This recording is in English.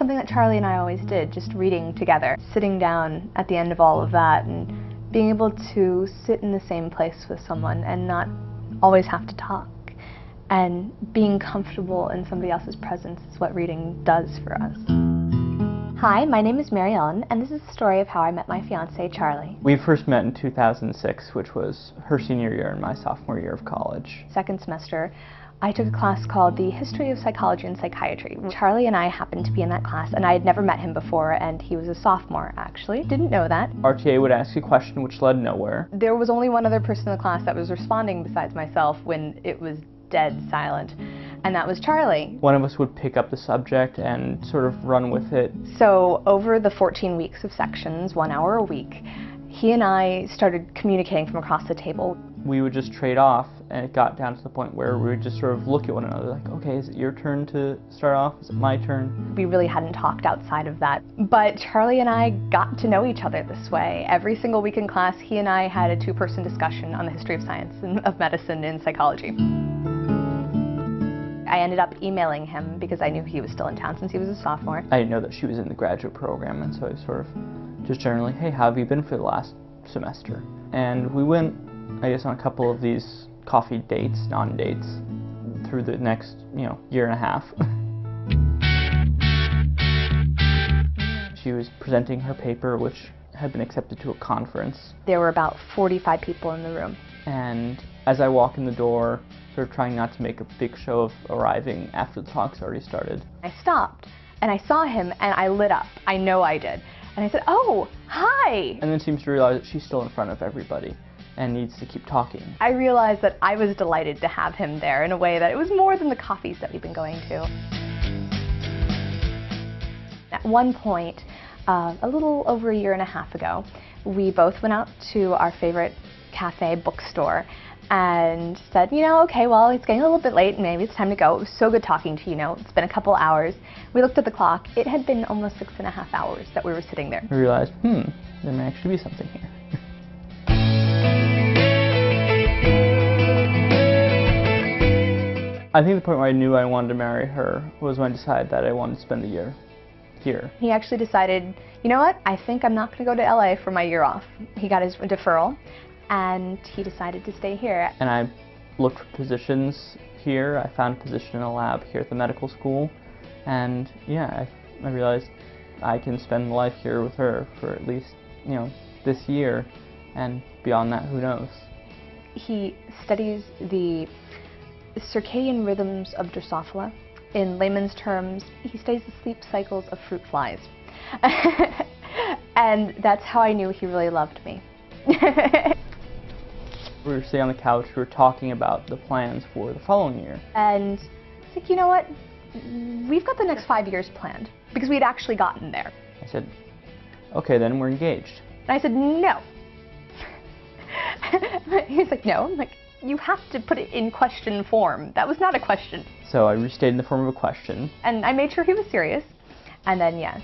something that Charlie and I always did, just reading together. Sitting down at the end of all of that and being able to sit in the same place with someone and not always have to talk. And being comfortable in somebody else's presence is what reading does for us. Hi, my name is Mary Ellen, and this is the story of how I met my fiancé, Charlie. We first met in 2006, which was her senior year and my sophomore year of college. Second semester, I took a class called The History of Psychology and Psychiatry. Charlie and I happened to be in that class, and I had never met him before, and he was a sophomore, actually. Didn't know that. RTA would ask a question which led nowhere. There was only one other person in the class that was responding besides myself when it was dead silent, and that was Charlie. One of us would pick up the subject and sort of run with it. So over the 14 weeks of sections, 1 hour a week, he and I started communicating from across the table. We would just trade off, and it got down to the point where we would just sort of look at one another like, okay, is it your turn to start off? Is it my turn? We really hadn't talked outside of that. But Charlie and I got to know each other this way. Every single week in class, he and I had a two-person discussion on the history of science and of medicine and psychology. I ended up emailing him because I knew he was still in town since he was a sophomore. I didn't know that she was in the graduate program, and so I sort of just generally, hey, how have you been for the last semester? And we went, I guess, on a couple of these coffee dates, non-dates, through the next, year and a half. She was presenting her paper, which had been accepted to a conference. There were about 45 people in the room. And as I walk in the door, sort of trying not to make a big show of arriving after the talk's already started, I stopped, and I saw him, and I lit up. I know I did. And I said, "Oh, hi!" And then seems to realize that she's still in front of everybody and needs to keep talking. I realized that I was delighted to have him there in a way that it was more than the coffees that we've been going to. At one point, a little over a year and a half ago, we both went out to our favorite cafe bookstore and said, okay, well, it's getting a little bit late, maybe it's time to go. It was so good talking to you, it's been a couple hours. We looked at the clock. It had been almost 6.5 hours that we were sitting there. We realized, there may actually be something here. I think the point where I knew I wanted to marry her was when I decided that I wanted to spend the year here. He actually decided, you know what, I think I'm not going to go to LA for my year off. He got his deferral, and he decided to stay here. And I looked for positions here. I found a position in a lab here at the medical school, and yeah, I realized I can spend life here with her for at least, this year, and beyond that, who knows. He studies the circadian rhythms of Drosophila. In layman's terms, he studies the sleep cycles of fruit flies. And that's how I knew he really loved me. We were sitting on the couch, we were talking about the plans for the following year. And it's like, you know what? We've got the next 5 years planned, because we'd actually gotten there. I said, okay, then we're engaged. And I said, no. He's like, no. I'm like, you have to put it in question form. That was not a question. So I restated in the form of a question. And I made sure he was serious. And then, yeah.